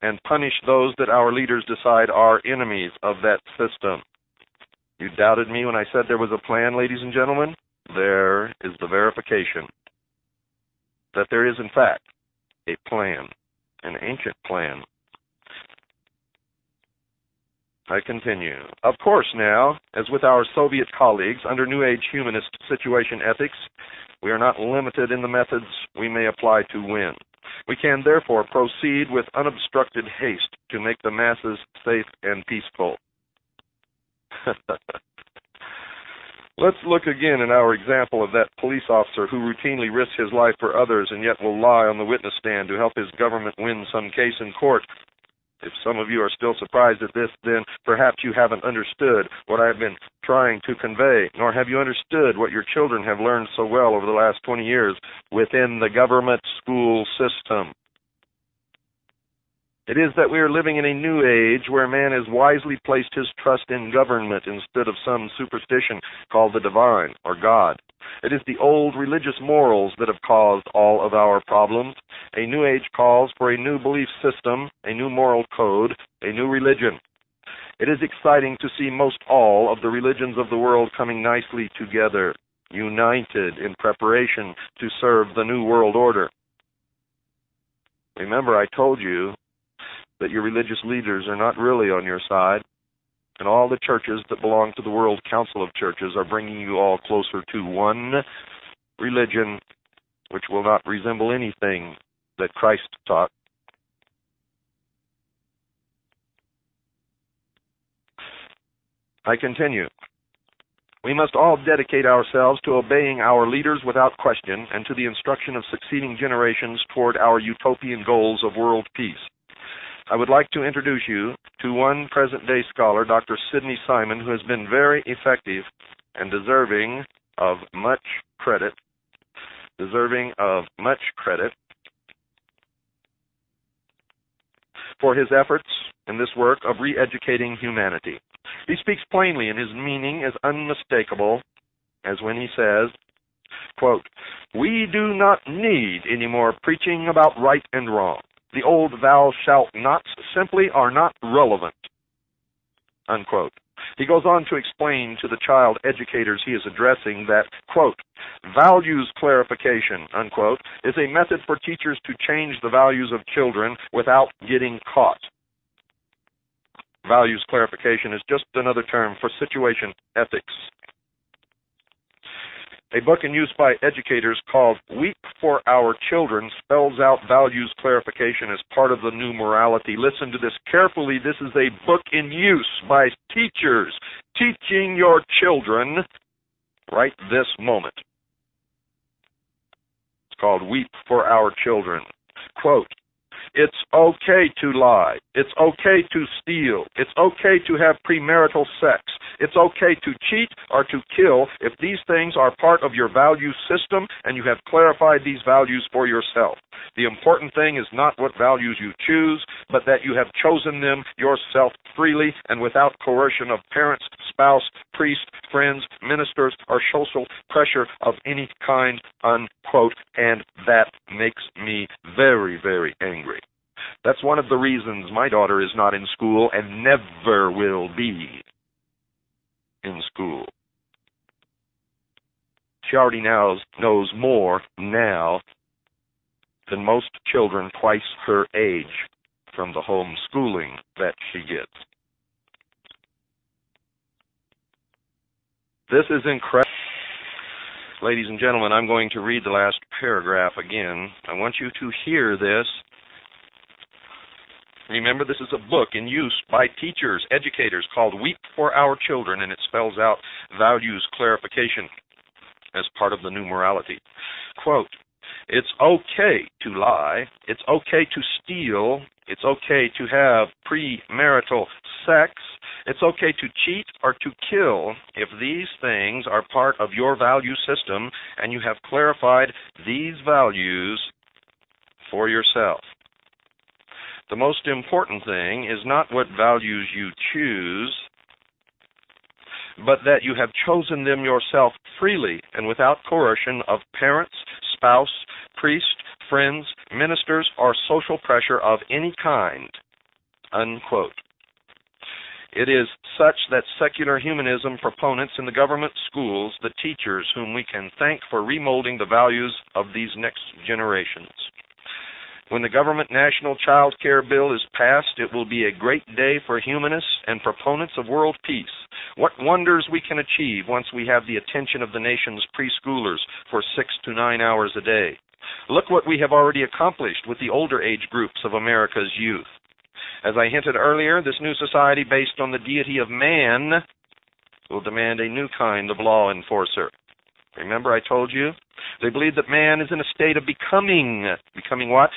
and punish those that our leaders decide are enemies of that system. You doubted me when I said there was a plan, ladies and gentlemen? There is the verification that there is, in fact, a plan, an ancient plan. I continue. Of course now, as with our Soviet colleagues under New Age humanist situation ethics, we are not limited in the methods we may apply to win. We can therefore proceed with unobstructed haste to make the masses safe and peaceful. Let's look again at our example of that police officer who routinely risks his life for others and yet will lie on the witness stand to help his government win some case in court. If some of you are still surprised at this, then perhaps you haven't understood what I have been trying to convey, nor have you understood what your children have learned so well over the last 20 years within the government school system. It is that we are living in a new age where man has wisely placed his trust in government instead of some superstition called the divine or God. It is the old religious morals that have caused all of our problems. A new age calls for a new belief system, a new moral code, a new religion. It is exciting to see most all of the religions of the world coming nicely together, united in preparation to serve the new world order. Remember, I told you that your religious leaders are not really on your side, and all the churches that belong to the World Council of Churches are bringing you all closer to one religion which will not resemble anything that Christ taught. I continue. We must all dedicate ourselves to obeying our leaders without question and to the instruction of succeeding generations toward our utopian goals of world peace. I would like to introduce you to one present-day scholar, Dr. Sidney Simon, who has been very effective and deserving of much credit for his efforts in this work of re-educating humanity. He speaks plainly, and his meaning is unmistakable, as when he says, quote, "We do not need any more preaching about right and wrong. The old thou shalt nots simply are not relevant," unquote. He goes on to explain to the child educators he is addressing that, quote, "values clarification," unquote, is a method for teachers to change the values of children without getting caught. Values clarification is just another term for situation ethics. A book in use by educators called Weep for Our Children spells out values clarification as part of the new morality. Listen to this carefully. This is a book in use by teachers teaching your children right this moment. It's called Weep for Our Children. Quote, "It's okay to lie. It's okay to steal. It's okay to have premarital sex. It's okay to cheat or to kill if these things are part of your value system and you have clarified these values for yourself. The important thing is not what values you choose, but that you have chosen them yourself freely and without coercion of parents, spouse, priest, friends, ministers, or social pressure of any kind," unquote, and that makes me very, very angry. That's one of the reasons my daughter is not in school and never will be in school. She already knows more now than most children twice her age from the home schooling that she gets. This is incredible. Ladies and gentlemen, I'm going to read the last paragraph again. I want you to hear this. Remember, this is a book in use by teachers, educators, called Weep for Our Children, and it spells out values clarification as part of the new morality. Quote, "It's okay to lie. It's okay to steal. It's okay to have premarital sex. It's okay to cheat or to kill if these things are part of your value system and you have clarified these values for yourself. The most important thing is not what values you choose, but that you have chosen them yourself freely and without coercion of parents, spouse, priest, friends, ministers, or social pressure of any kind. unquote. It is such that secular humanism proponents in the government schools, the teachers whom we can thank for remolding the values of these next generations. When the government national child care bill is passed, it will be a great day for humanists and proponents of world peace. What wonders we can achieve once we have the attention of the nation's preschoolers for 6 to 9 hours a day. Look what we have already accomplished with the older age groups of America's youth. As I hinted earlier, this new society based on the deity of man will demand a new kind of law enforcer. Remember I told you? They believe that man is in a state of becoming what?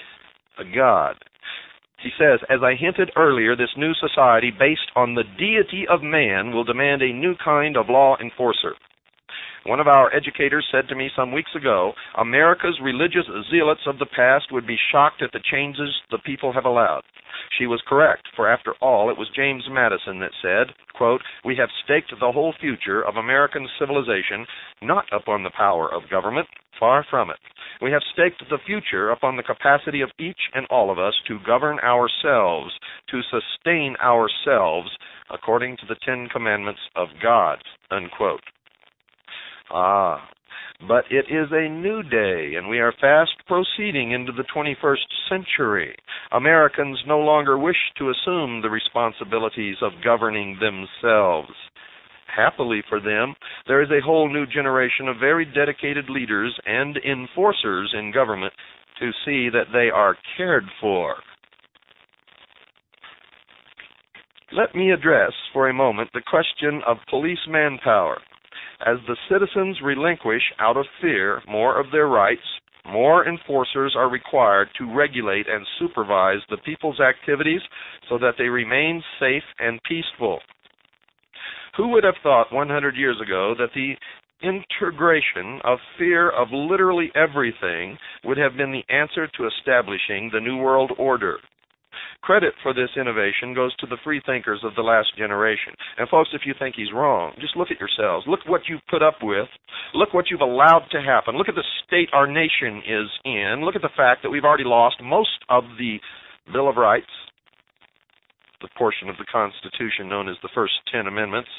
A god. He says, as I hinted earlier, this new society based on the deity of man will demand a new kind of law enforcer. One of our educators said to me some weeks ago, America's religious zealots of the past would be shocked at the changes the people have allowed. She was correct, for after all, it was James Madison that said, quote, we have staked the whole future of American civilization not upon the power of government, far from it. We have staked the future upon the capacity of each and all of us to govern ourselves, to sustain ourselves according to the 10 Commandments of God, unquote. But it is a new day, and we are fast proceeding into the 21st century. Americans no longer wish to assume the responsibilities of governing themselves. Happily for them, there is a whole new generation of very dedicated leaders and enforcers in government to see that they are cared for. Let me address for a moment the question of police manpower. As the citizens relinquish out of fear more of their rights, more enforcers are required to regulate and supervise the people's activities so that they remain safe and peaceful. Who would have thought 100 years ago that the integration of fear of literally everything would have been the answer to establishing the New World Order? Credit for this innovation goes to the free thinkers of the last generation. And folks, if you think he's wrong, just look at yourselves. Look what you've put up with. Look what you've allowed to happen. Look at the state our nation is in. Look at the fact that we've already lost most of the Bill of Rights, the portion of the Constitution known as the first 10 Amendments.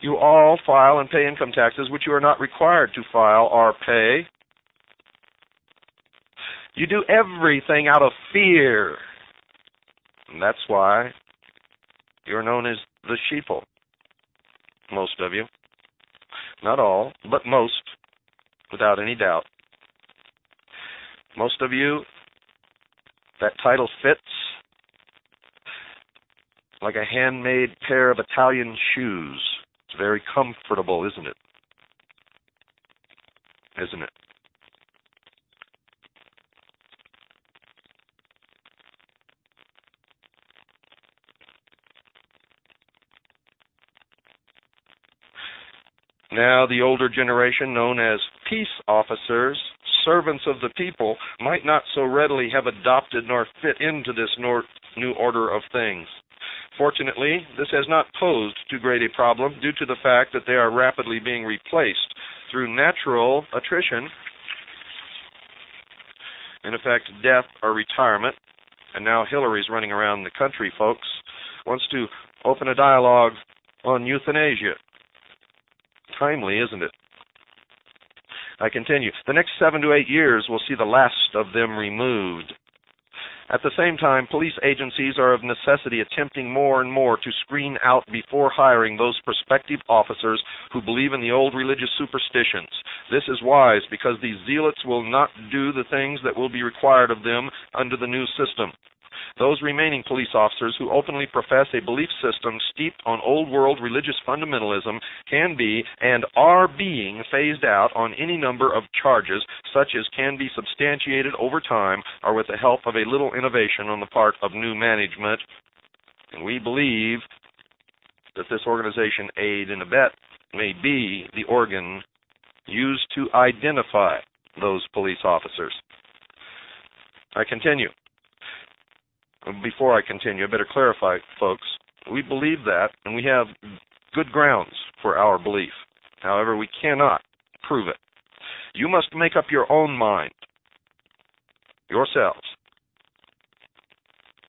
You all file and pay income taxes, which you are not required to file or pay. You do everything out of fear. And that's why you're known as the sheeple. Most of you. Not all, but most, without any doubt. Most of you, that title fits like a handmade pair of Italian shoes. It's very comfortable, isn't it? Isn't it? Now, the older generation, known as peace officers, servants of the people, might not so readily have adopted nor fit into this new order of things. Fortunately, this has not posed too great a problem due to the fact that they are rapidly being replaced through natural attrition, in effect, death or retirement. And now Hillary's running around the country, folks, wants to open a dialogue on euthanasia. Timely, isn't it? I continue. The next 7 to 8 years will see the last of them removed. At the same time, police agencies are of necessity attempting more and more to screen out before hiring those prospective officers who believe in the old religious superstitions. This is wise because these zealots will not do the things that will be required of them under the new system. Those remaining police officers who openly profess a belief system steeped on old-world religious fundamentalism can be and are being phased out on any number of charges, such as can be substantiated over time or with the help of a little innovation on the part of new management. And we believe that this organization, Aid and Abet, may be the organ used to identify those police officers. I continue. Before I continue, I better clarify, folks. We believe that, and we have good grounds for our belief. However, we cannot prove it. You must make up your own mind, yourself,